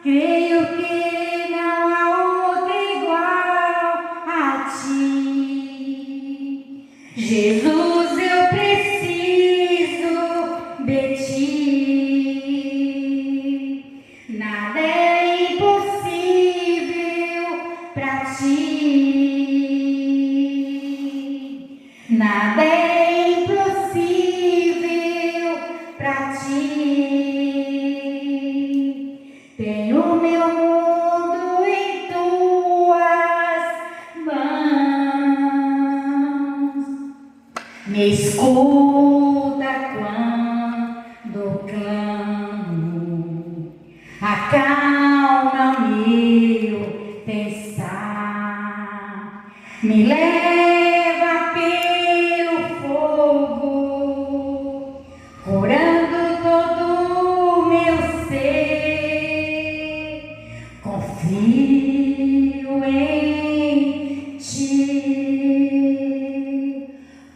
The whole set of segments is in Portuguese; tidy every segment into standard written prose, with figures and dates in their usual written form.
Creio que não há outro igual a ti. Jesus, eu preciso de ti. Nada é impossível pra ti. Nada é impossível pra ti. Tenho meu mundo em tuas mãos. Me escuta quando clamo, acalma meu pensar, me leva pelo fogo, curando todo o meu ser. Confio em ti,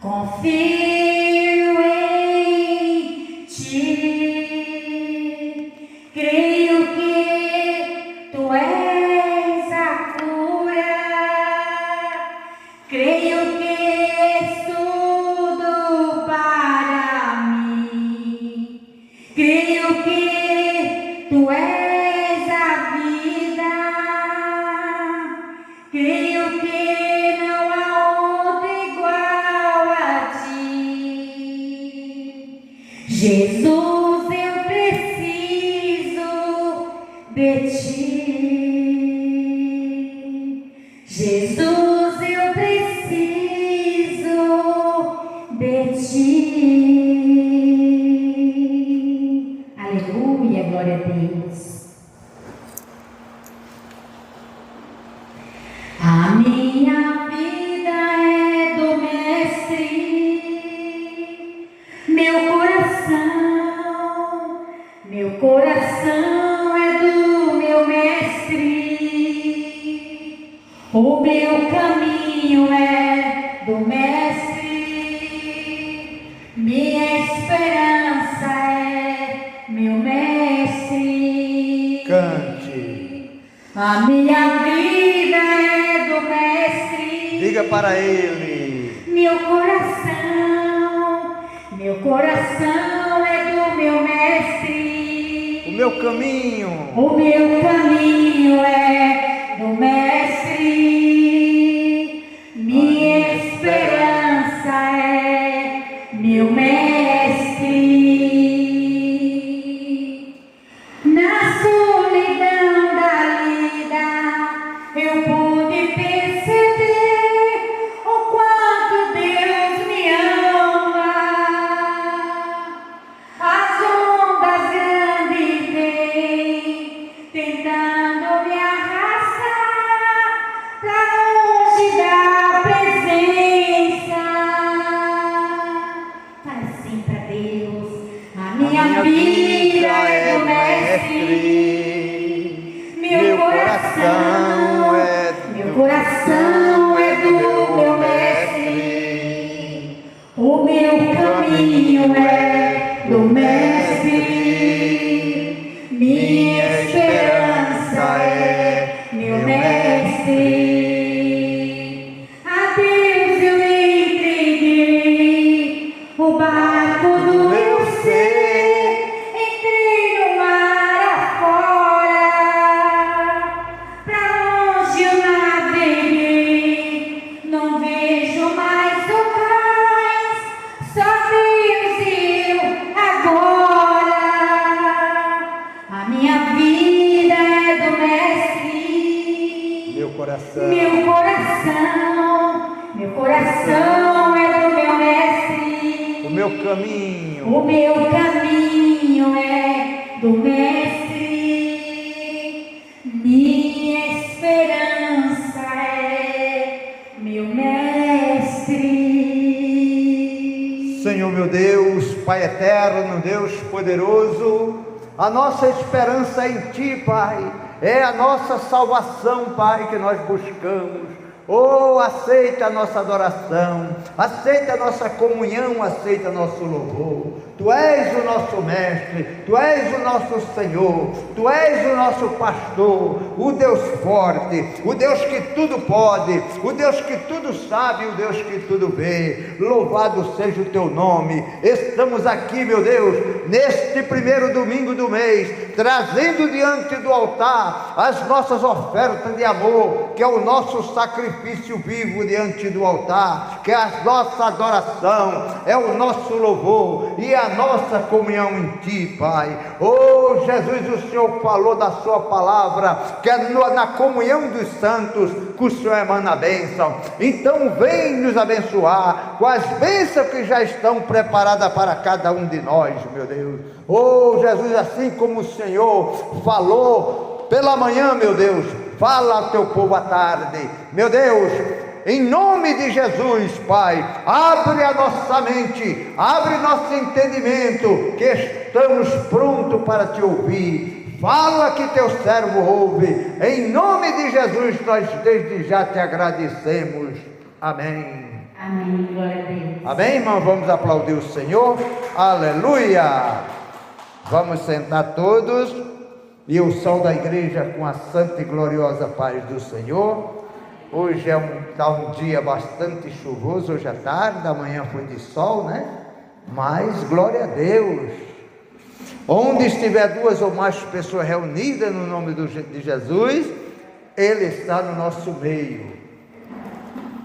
confio em ti. Creio que tu és a cura. Creio que és tudo para mim. Creio que tu és a vida. Creio que não há outro igual a ti. Jesus, eu preciso de ti. Jesus, eu preciso de ti. Aleluia, glória a Deus. A minha vida é do Mestre, meu coração é do meu Mestre, o meu caminho é do Mestre, minha esperança é meu Mestre. Cante. A minha vida é do Mestre. Diga para ele. Meu coração é do meu Mestre. O meu caminho é do Mestre. Minha esperança é meu Mestre. Na solidão da vida eu pude perceber o quanto Deus me ama. As ondas grandes vêm tentando me arrastar pra longe da presença. Fala assim pra Deus: a minha vida é do Mestre. Meu coração é do meu Mestre. O meu caminho é do Mestre. Minha esperança é meu Mestre. A Deus eu entreguei o barco do meu ser. Entrei no mar afora. Pra longe eu naveguei. Não vejo mais o cais. Só Deus e eu agora. A minha vida é do Mestre. meu coração. Meu coração é do meu Mestre. O meu caminho é do Mestre. Minha esperança é meu Mestre. Senhor meu Deus, Pai eterno, Deus poderoso, a nossa esperança é em Ti, Pai, é a nossa salvação, Pai, que nós buscamos. Oh, aceita a nossa adoração, aceita a nossa comunhão, aceita nosso louvor. Tu Tu és o nosso mestre, Tu és o nosso Senhor, Tu és o nosso pastor, o Deus forte, o Deus que tudo pode, o Deus que tudo sabe, o Deus que tudo vê. Louvado seja o Teu nome. Estamos aqui, meu Deus, neste primeiro domingo do mês, trazendo diante do altar as nossas ofertas de amor, que é o nosso sacrifício vivo diante do altar, que é a nossa adoração, é o nosso louvor e a nossa comunhão em Ti, Pai. Oh Jesus, o Senhor falou da Sua palavra, que é na comunhão dos santos que o Senhor emana a bênção. Então vem nos abençoar com as bênçãos que já estão preparadas para cada um de nós, meu Deus. Oh Jesus, assim como o Senhor falou pela manhã, meu Deus, fala ao Teu povo à tarde, meu Deus. Em nome de Jesus, Pai, abre a nossa mente, abre nosso entendimento, que estamos prontos para Te ouvir. Fala que Teu servo ouve. Em nome de Jesus, nós desde já Te agradecemos. Amém. Amém, glória a Deus. Amém, irmão? Vamos aplaudir o Senhor. Aleluia. Vamos sentar todos. E o sol da igreja com a santa e gloriosa paz do Senhor. Hoje está um dia bastante chuvoso, hoje à tarde, amanhã foi de sol, né? Mas glória a Deus. Onde estiver duas ou mais pessoas reunidas no nome de Jesus, Ele está no nosso meio.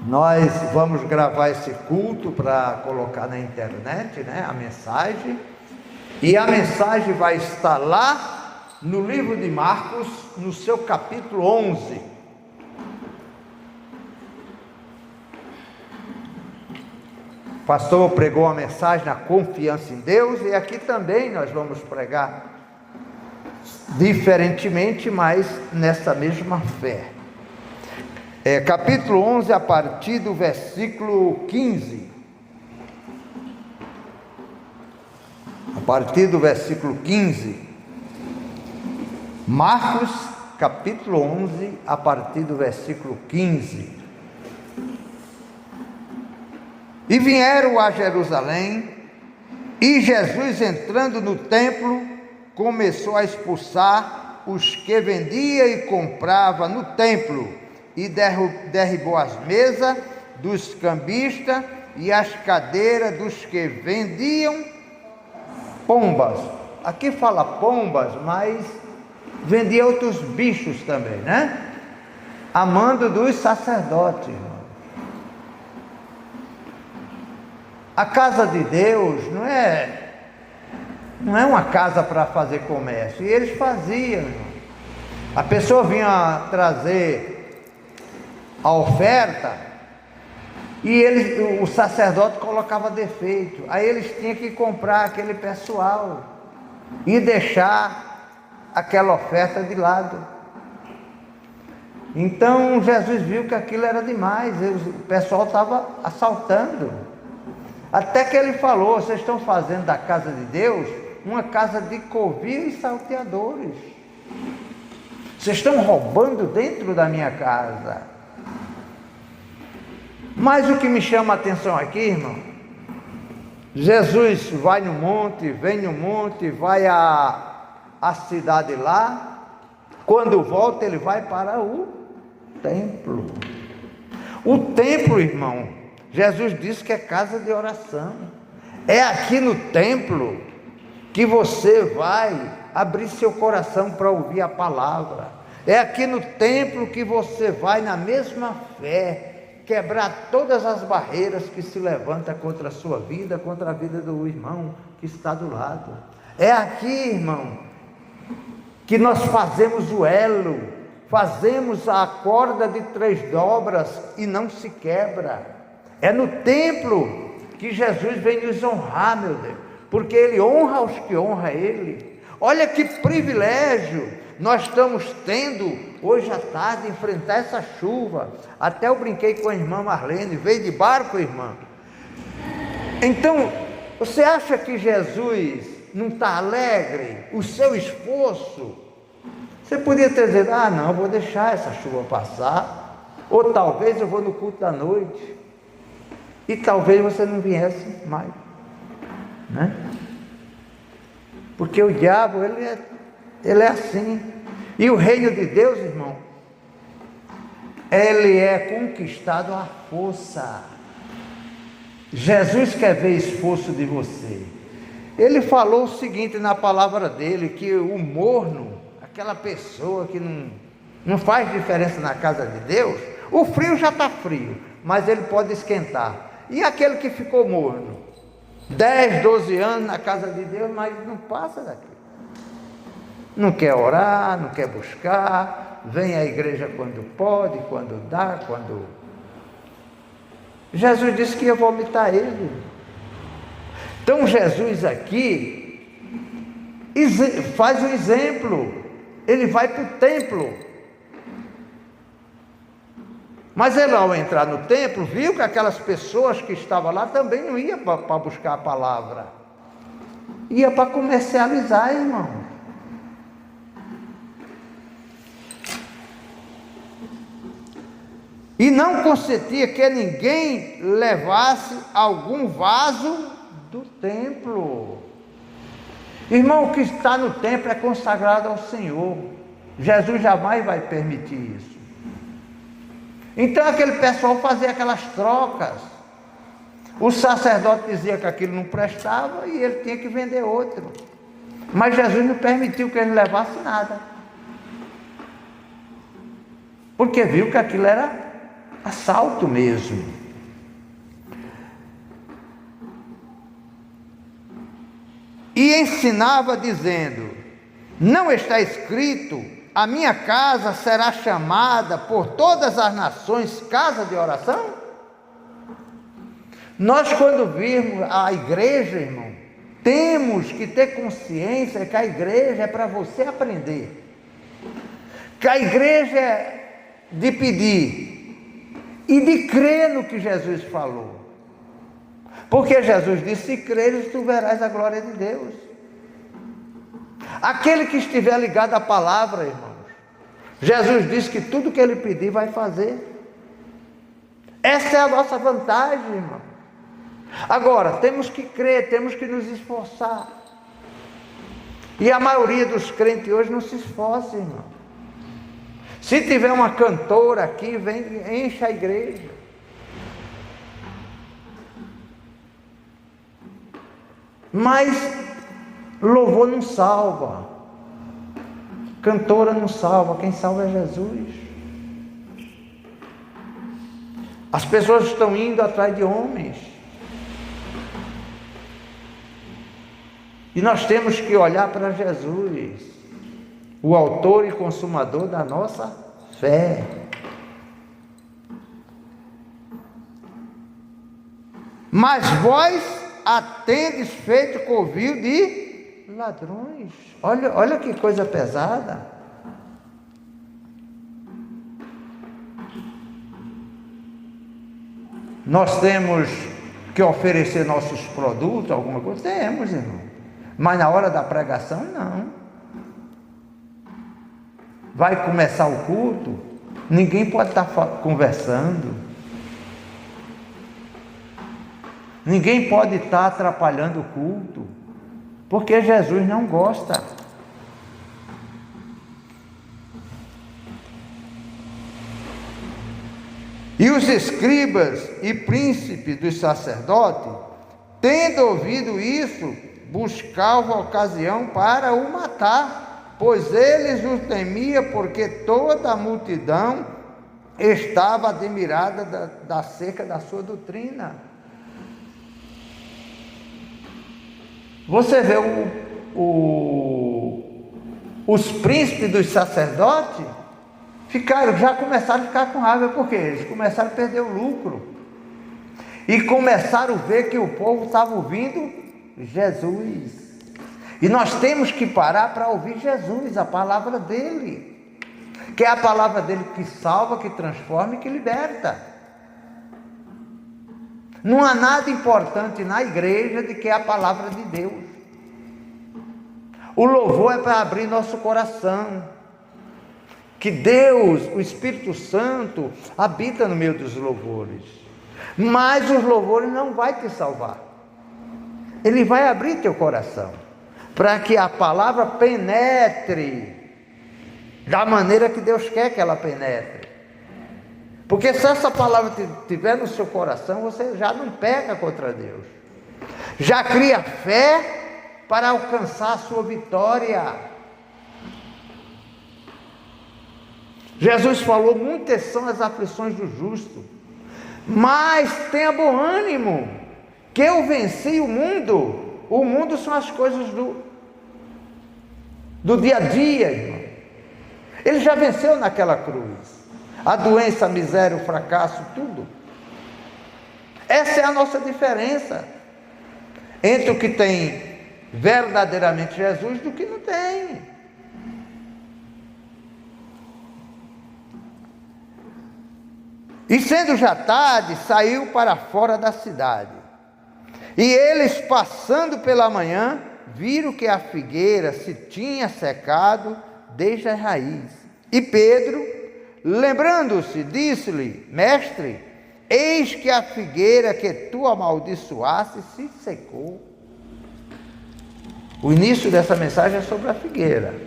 Nós vamos gravar esse culto para colocar na internet, né? A mensagem. E a mensagem vai estar lá no livro de Marcos, no seu capítulo 11. O pastor pregou a mensagem na confiança em Deus, e aqui também nós vamos pregar diferentemente, mas nessa mesma fé. Capítulo 11, a partir do versículo 15. A partir do versículo 15. Marcos, capítulo 11, a partir do versículo 15. E vieram a Jerusalém, e Jesus, entrando no templo, começou a expulsar os que vendia e comprava no templo, e derribou as mesas dos cambistas e as cadeiras dos que vendiam pombas. Aqui fala pombas, mas vendia outros bichos também, né? A mando dos sacerdotes. A casa de Deus não é uma casa para fazer comércio. E eles faziam. A pessoa vinha trazer a oferta e o sacerdote colocava defeito. Aí eles tinham que comprar aquele pessoal e deixar aquela oferta de lado. Então Jesus viu que aquilo era demais. O pessoal estava assaltando. Até que ele falou: vocês estão fazendo da casa de Deus uma casa de covil e salteadores. Vocês estão roubando dentro da minha casa. Mas o que me chama a atenção aqui, irmão, Jesus vai no monte, vem no monte, vai à cidade lá. Quando volta, ele vai para o templo. O templo, irmão, Jesus disse que é casa de oração. É aqui no templo que você vai abrir seu coração para ouvir a palavra. É aqui no templo que você vai, na mesma fé, quebrar todas as barreiras que se levantam contra a sua vida, contra a vida do irmão que está do lado. É aqui, irmão, que nós fazemos o elo, fazemos a corda de 3 dobras e não se quebra. É no templo que Jesus vem nos honrar, meu Deus, porque Ele honra os que honram Ele. Olha que privilégio nós estamos tendo hoje à tarde, enfrentar essa chuva. Até eu brinquei com a irmã Marlene, veio de barco, irmã. Então, você acha que Jesus não está alegre? O seu esforço? Você podia ter dito: ah, não, eu vou deixar essa chuva passar, ou talvez eu vou no culto da noite, e talvez você não viesse mais, né? Porque o diabo, ele é assim. E o reino de Deus, irmão, ele é conquistado à força. Jesus quer ver esforço de você. Ele falou o seguinte na palavra dele, que o morno, aquela pessoa que não faz diferença na casa de Deus, o frio já está frio, mas ele pode esquentar. E aquele que ficou morno, 10, 12 anos na casa de Deus, mas não passa daqui. Não quer orar, não quer buscar, vem à igreja quando pode, quando dá, quando... Jesus disse que ia vomitar ele. Então Jesus aqui faz um exemplo. Ele vai para o templo. Mas ele, ao entrar no templo, viu que aquelas pessoas que estavam lá também não iam para buscar a palavra. Ia para comercializar, irmão. E não consentia que ninguém levasse algum vaso do templo. Irmão, o que está no templo é consagrado ao Senhor. Jesus jamais vai permitir isso. Então aquele pessoal fazia aquelas trocas. O sacerdote dizia que aquilo não prestava e ele tinha que vender outro. Mas Jesus não permitiu que ele levasse nada. Porque viu que aquilo era assalto mesmo. E ensinava dizendo: não está escrito, a minha casa será chamada por todas as nações casa de oração? Nós, quando virmos a igreja, irmão, temos que ter consciência que a igreja é para você aprender, que a igreja é de pedir e de crer no que Jesus falou. Porque Jesus disse: se creres, tu verás a glória de Deus. Aquele que estiver ligado à palavra, irmãos, Jesus disse que tudo que ele pedir vai fazer. Essa é a nossa vantagem, irmão. Agora, temos que crer, temos que nos esforçar. E a maioria dos crentes hoje não se esforça, irmão. Se tiver uma cantora aqui, vem, enche a igreja. Mas louvor não salva, cantora não salva, quem salva é Jesus. As pessoas estão indo atrás de homens, e nós temos que olhar para Jesus, o autor e consumador da nossa fé. Mas vós a tendes feito covil de ladrões. Olha que coisa pesada. Nós temos que oferecer nossos produtos, alguma coisa? Temos, irmão. Mas na hora da pregação, não. Vai começar o culto, ninguém pode estar conversando. Ninguém pode estar atrapalhando o culto, porque Jesus não gosta. E os escribas e príncipes dos sacerdotes, tendo ouvido isso, buscavam ocasião para o matar, pois eles o temiam, porque toda a multidão estava admirada acerca da sua doutrina. Você vê os príncipes dos sacerdotes já começaram a ficar com raiva, porque eles começaram a perder o lucro e começaram a ver que o povo estava ouvindo Jesus. E nós temos que parar para ouvir Jesus, a palavra dele, que é a palavra dele que salva, que transforma e que liberta. Não há nada importante na igreja do que a palavra de Deus. O louvor é para abrir nosso coração, que Deus, o Espírito Santo, habita no meio dos louvores. Mas os louvores não vai te salvar. Ele vai abrir teu coração, para que a palavra penetre da maneira que Deus quer que ela penetre. Porque se essa palavra estiver no seu coração, você já não peca contra Deus, já cria fé para alcançar a sua vitória. Jesus falou: muitas são as aflições do justo, mas tenha bom ânimo, que eu venci o mundo. O mundo são as coisas do dia a dia, irmão. Ele já venceu naquela cruz a doença, a miséria, o fracasso, tudo. Essa é a nossa diferença entre o que tem verdadeiramente Jesus do que não tem. E sendo já tarde, saiu para fora da cidade. E eles, passando pela manhã, viram que a figueira se tinha secado desde a raiz. E Pedro, lembrando-se, disse-lhe: mestre, eis que a figueira que tu amaldiçoaste se secou. O início dessa mensagem é sobre a figueira.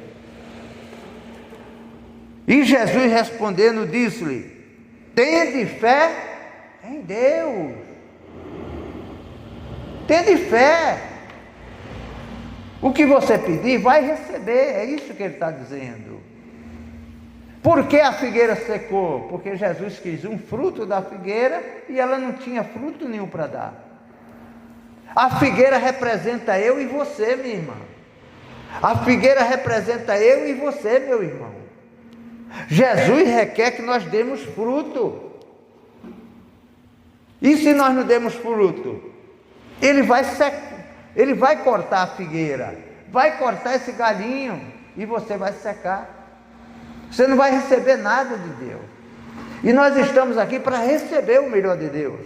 E Jesus, respondendo, disse-lhe: tende fé em Deus. Tende fé. O que você pedir, vai receber. É isso que ele está dizendo. Por que a figueira secou? Porque Jesus quis um fruto da figueira e ela não tinha fruto nenhum para dar. A figueira representa eu e você, minha irmã. A figueira representa eu e você, meu irmão. Jesus requer que nós demos fruto. E se nós não demos fruto? Ele vai cortar a figueira, vai cortar esse galinho e você vai secar. Você não vai receber nada de Deus. E nós estamos aqui para receber o melhor de Deus.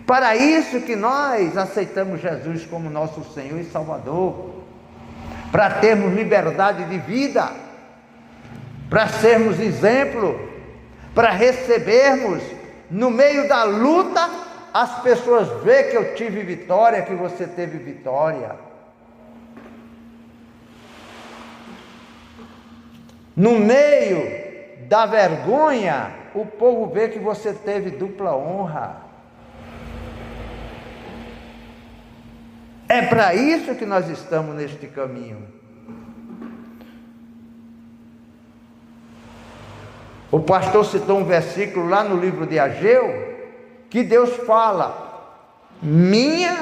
Para isso que nós aceitamos Jesus como nosso Senhor e Salvador. Para termos liberdade de vida, para sermos exemplo, para recebermos no meio da luta, as pessoas veem que eu tive vitória, que você teve vitória. No meio da vergonha, o povo vê que você teve dupla honra. É para isso que nós estamos neste caminho. O pastor citou um versículo lá no livro de Ageu, que Deus fala: minha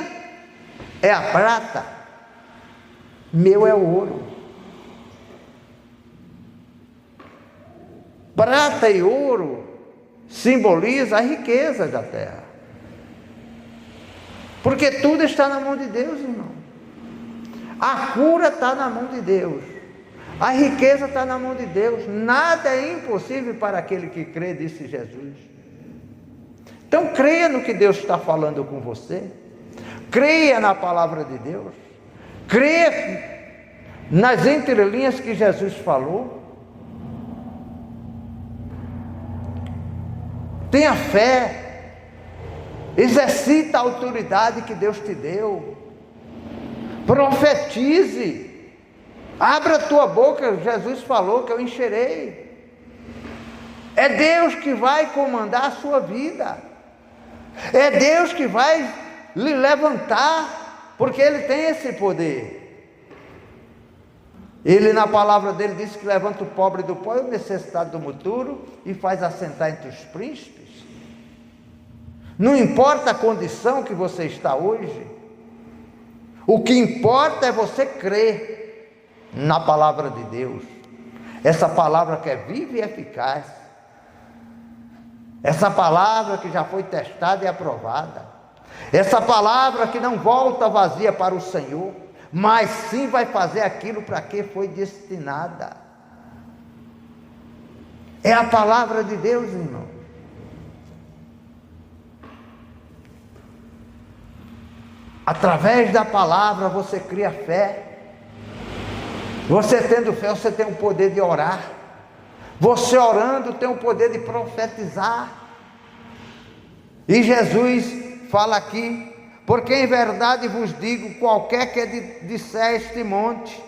é a prata, meu é o ouro. Prata e ouro simboliza a riqueza da terra, porque tudo está na mão de Deus, irmão. A cura está na mão de Deus, a riqueza está na mão de Deus. Nada é impossível para aquele que crê, disse Jesus. Então creia no que Deus está falando com você, creia na palavra de Deus, creia nas entrelinhas que Jesus falou. Tenha fé, exercita a autoridade que Deus te deu, profetize, abra a tua boca. Jesus falou que eu encherei. É Deus que vai comandar a sua vida, é Deus que vai lhe levantar, porque Ele tem esse poder. Ele, na palavra dele, disse que levanta o pobre do pó e o necessitado do muturo e faz assentar entre os príncipes. Não importa a condição que você está hoje, o que importa é você crer na palavra de Deus, essa palavra que é viva e eficaz, essa palavra que já foi testada e aprovada, essa palavra que não volta vazia para o Senhor, mas sim vai fazer aquilo para que foi destinada. É a palavra de Deus, irmão. Através da palavra você cria fé. Você tendo fé, você tem o poder de orar. Você orando tem o poder de profetizar. E Jesus fala aqui: Porque em verdade vos digo, qualquer que disser a este monte,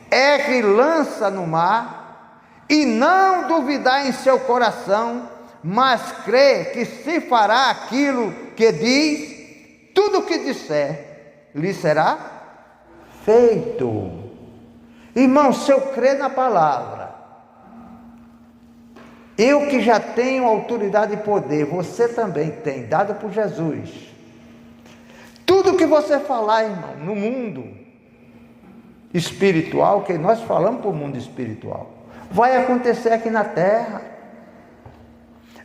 ergue e lança no mar, e não duvidar em seu coração, mas crê que se fará aquilo que diz, tudo o que disser, lhe será feito. Irmão, se eu crer na palavra, eu que já tenho autoridade e poder, você também tem, dado por Jesus. Tudo que você falar, irmão, no mundo espiritual, que nós falamos para o mundo espiritual, vai acontecer aqui na terra.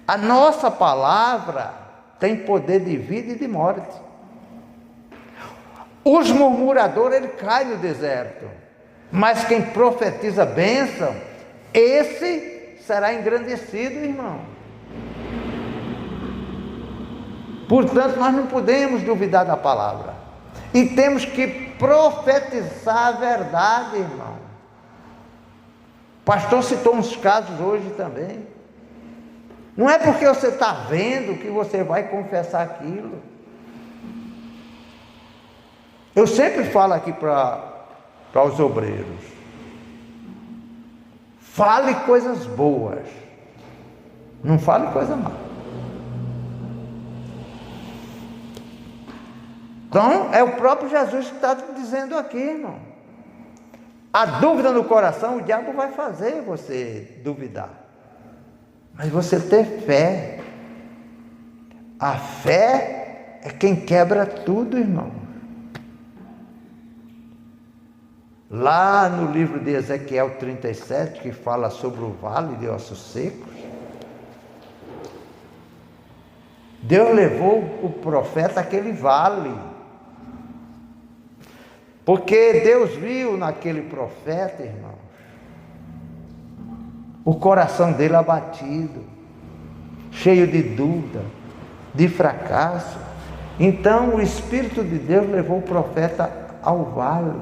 A nossa palavra tem poder de vida e de morte. Os murmuradores, ele cai no deserto, mas quem profetiza bênção, esse será engrandecido, irmão. Portanto, nós não podemos duvidar da palavra, e temos que profetizar a verdade, irmão. O pastor citou uns casos hoje também. Não é porque você está vendo que você vai confessar aquilo. Eu sempre falo aqui para os obreiros: fale coisas boas, não fale coisa má. Então, é o próprio Jesus que está dizendo aqui, irmão. A dúvida no coração, o diabo vai fazer você duvidar. Mas você ter fé. A fé é quem quebra tudo, irmão. Lá no livro de Ezequiel 37, que fala sobre o vale de ossos secos, Deus levou o profeta àquele vale, porque Deus viu naquele profeta, irmãos, o coração dele abatido, cheio de dúvida, de fracasso. Então o Espírito de Deus levou o profeta ao vale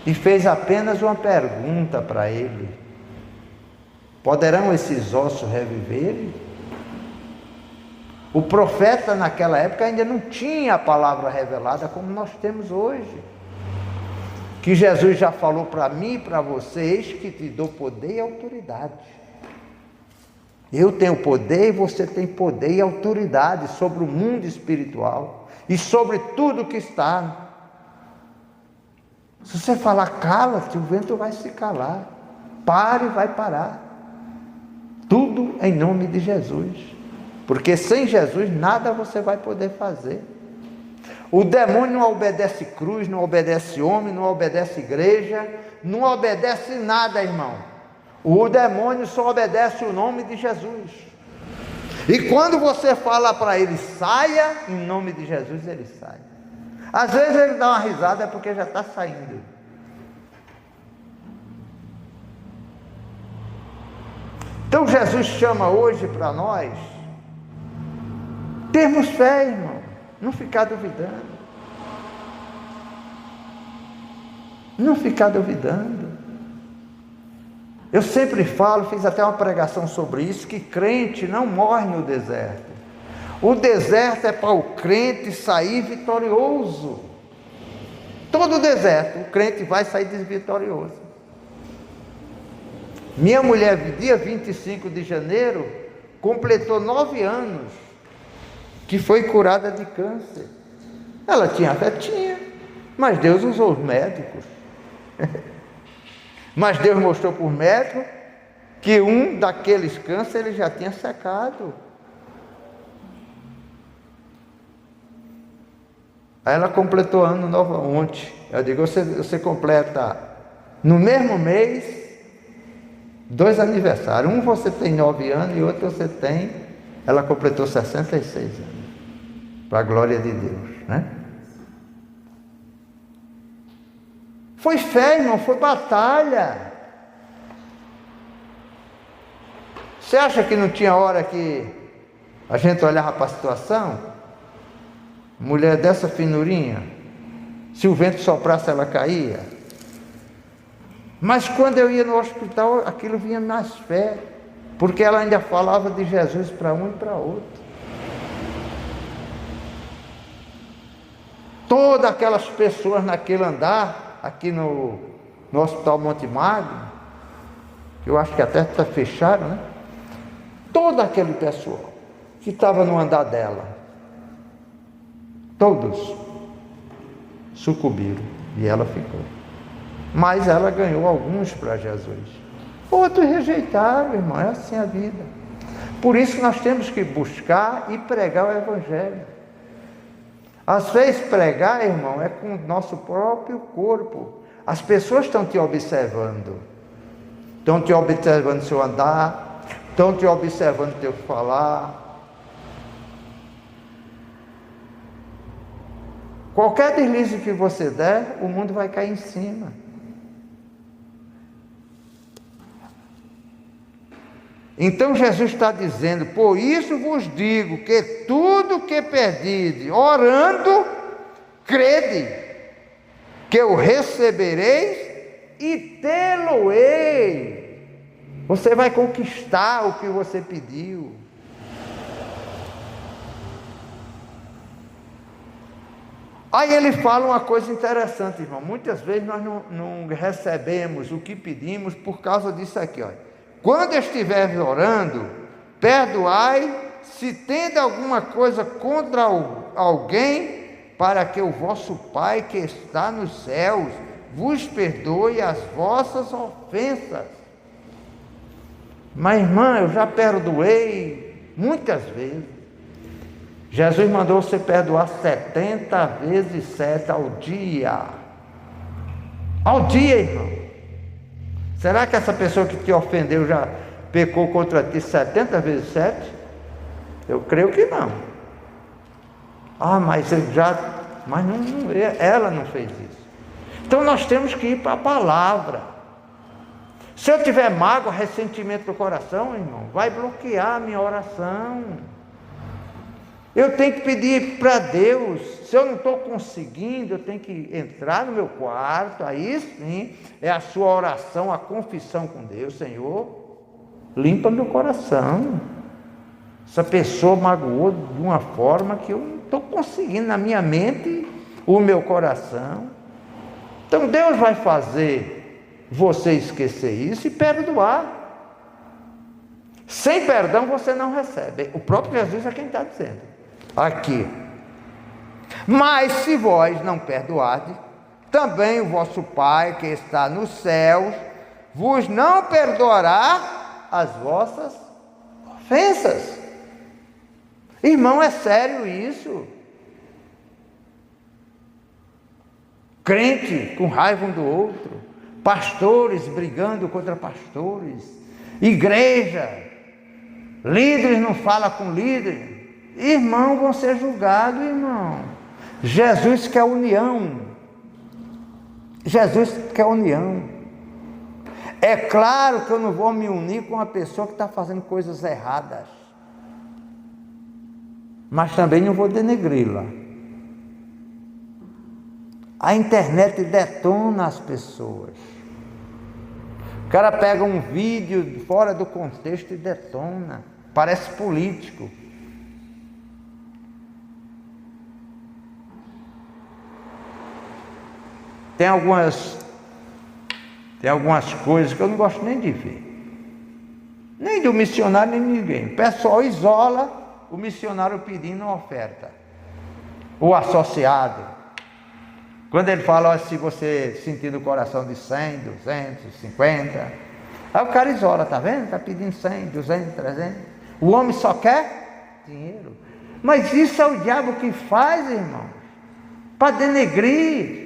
e fez apenas uma pergunta para ele: poderão esses ossos reviverem? O profeta naquela época ainda não tinha a palavra revelada como nós temos hoje, que Jesus já falou para mim e para vocês, que te dou poder e autoridade. Eu tenho poder e você tem poder e autoridade sobre o mundo espiritual e sobre tudo que está. Se você falar cala-te, o vento vai se calar, pare, vai parar. Tudo em nome de Jesus, porque sem Jesus nada você vai poder fazer. O demônio não obedece cruz, não obedece homem, não obedece igreja, não obedece nada, irmão. O demônio só obedece o nome de Jesus. E quando você fala para ele saia, em nome de Jesus ele sai. Às vezes ele dá uma risada, é porque já está saindo. Então Jesus chama hoje para nós termos fé, irmão, não ficar duvidando. Não ficar duvidando. Eu sempre falo, fiz até uma pregação sobre isso, que crente não morre no deserto. O deserto é para o crente sair vitorioso. Todo deserto, o crente vai sair vitorioso. Minha mulher, dia 25 de janeiro, completou 9 anos, que foi curada de câncer. Ela tinha fé, tinha, mas Deus usou os médicos. Mas Deus mostrou por médico que um daqueles cânceres ele já tinha secado. Aí ela completou ano novo ontem. Eu digo, você completa no mesmo mês 2 aniversários. Um você tem 9 anos e outro você tem... Ela completou 66 anos. Para a glória de Deus, né? Foi fé, irmão, foi batalha. Você acha que não tinha hora que a gente olhava para a situação? Mulher dessa finurinha, se o vento soprasse ela caía. Mas quando eu ia no hospital, aquilo vinha mais fé, porque ela ainda falava de Jesus para um e para outro. Todas aquelas pessoas naquele andar, aqui no Hospital Monte Magno, eu acho que até está fechado, né? Todo aquele pessoal que estava no andar dela, todos sucumbiram e ela ficou. Mas ela ganhou alguns para Jesus. Outros rejeitaram, irmão, é assim a vida. Por isso que nós temos que buscar e pregar o Evangelho. Às vezes pregar, irmão, é com o nosso próprio corpo. As pessoas estão te observando. Estão te observando seu andar, estão te observando teu falar. Qualquer deslize que você der, o mundo vai cair em cima. Então Jesus está dizendo: por isso vos digo que tudo que perdide, orando, crede, que o recebereis e tê-lo-ei. Você vai conquistar o que você pediu. Aí ele fala uma coisa interessante, irmão. Muitas vezes nós não recebemos o que pedimos por causa disso aqui, olha. Quando estiveres orando, perdoai se tende alguma coisa contra alguém, para que o vosso Pai que está nos céus vos perdoe as vossas ofensas. Mas, irmã, eu já perdoei muitas vezes. Jesus mandou você perdoar 70 vezes 7 ao dia. Ao dia, irmão. Será que essa pessoa que te ofendeu já pecou contra ti 70 vezes 7? Eu creio que não. Mas ela não fez isso. Então nós temos que ir para a palavra. Se eu tiver mágoa, ressentimento no coração, irmão, vai bloquear a minha oração. Eu tenho que pedir para Deus. Se eu não estou conseguindo, eu tenho que entrar no meu quarto. Aí sim é a sua oração, a confissão com Deus. Senhor, limpa meu coração. Essa pessoa magoou de uma forma que eu não estou conseguindo na minha mente, o meu coração. Então Deus vai fazer você esquecer isso e perdoar. Sem perdão você não recebe. O próprio Jesus é quem está dizendo aqui. Mas se vós não perdoardes, também o vosso Pai que está nos céus vos não perdoará as vossas ofensas. Irmão, é sério isso? Crente com raiva um do outro, pastores brigando contra pastores, igreja, líderes não falam com líderes. Irmão, vão ser julgados, irmão. Jesus quer união. Jesus quer união. É claro que eu não vou me unir com uma pessoa que está fazendo coisas erradas, mas também não vou denegri-la. A internet detona as pessoas. O cara pega um vídeo fora do contexto e detona. Parece político. Tem algumas coisas que eu não gosto nem de ver. Nem do missionário, nem de ninguém. O pessoal isola o missionário pedindo uma oferta. O associado. Quando ele fala, olha, se você sentir no coração de 100, 250. Aí o cara isola, tá vendo? Está pedindo 100, 200, 300. O homem só quer dinheiro. Mas isso é o diabo que faz, irmão. Para denegrir.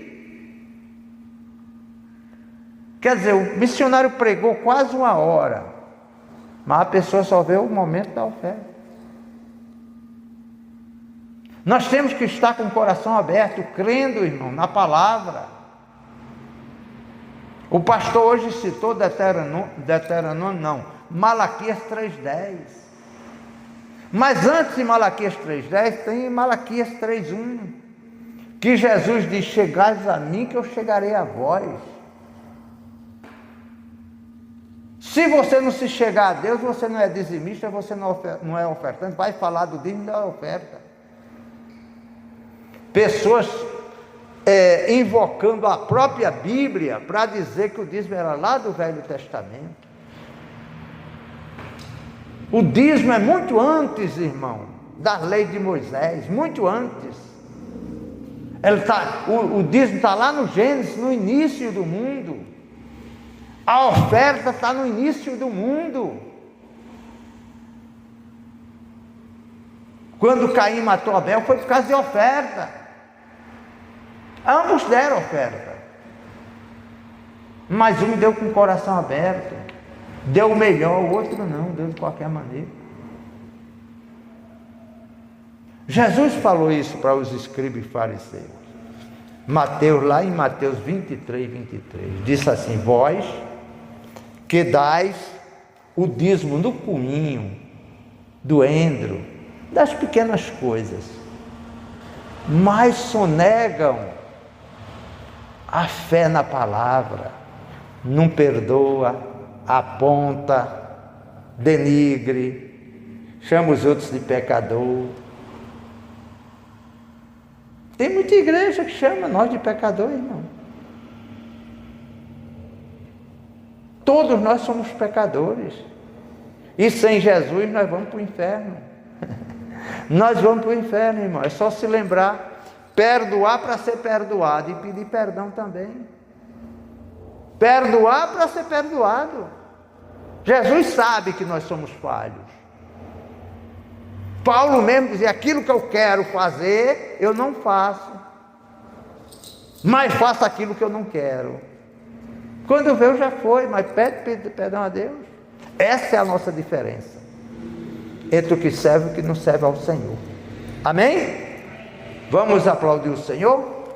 Quer dizer, o missionário pregou quase 1 hora, mas a pessoa só vê o momento da oferta. Nós temos que estar com o coração aberto, crendo, irmão, na palavra. O pastor hoje citou Deuteronômio, não, Malaquias 3,10. Mas antes de Malaquias 3,10 tem Malaquias 3,1, que Jesus diz: chegares a mim que eu chegarei a vós. Se você não se chegar a Deus, você não é dizimista, você não é ofertante, vai falar do dízimo da oferta. Pessoas invocando a própria Bíblia para dizer que o dízimo era lá do Velho Testamento. O dízimo é muito antes, irmão, da lei de Moisés, muito antes. O dízimo está lá no Gênesis, no início do mundo. A oferta está no início do mundo. Quando Caim matou Abel, foi por causa de oferta. Ambos deram oferta. Mas um deu com o coração aberto, deu o melhor, o outro não, deu de qualquer maneira. Jesus falou isso para os escribas e fariseus. Lá em Mateus 23, 23, disse assim: vós que dais o dízimo do cominho, do endro, das pequenas coisas, mas sonegam a fé na palavra, não perdoa, aponta, denigre, chama os outros de pecador. Tem muita igreja que chama nós de pecador, irmão. Todos nós somos pecadores. E sem Jesus nós vamos para o inferno. Nós vamos para o inferno, irmão. É só se lembrar, perdoar para ser perdoado e pedir perdão também. Perdoar para ser perdoado. Jesus sabe que nós somos falhos. Paulo mesmo dizia: aquilo que eu quero fazer, eu não faço, mas faço aquilo que eu não quero. Quando veio já foi, mas pede perdão a Deus. Essa é a nossa diferença entre o que serve e o que não serve ao Senhor. Amém? Vamos aplaudir o Senhor?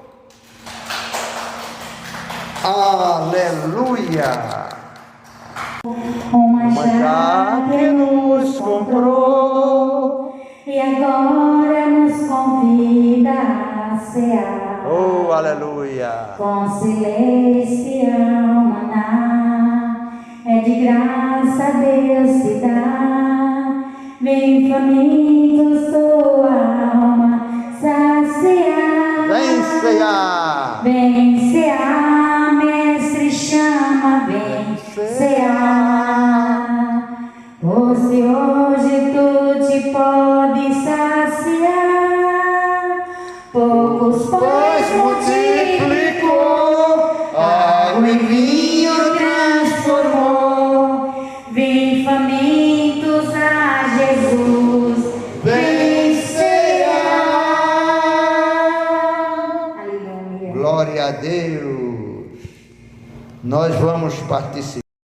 Aleluia! Uma já que nos comprou e agora nos convida a cear. Oh, aleluia! Com celestial maná, é de graça Deus te dá. Vem faminto sua alma saciar. Vem cear! Vem cear, mestre chama, vem cear. Pois se hoje tu te podes saciar, poucos pães multiplicou, água em vinho transformou. Vem famintos a Jesus, vem cear. Aleluia. Glória a Deus! Nós vamos participar.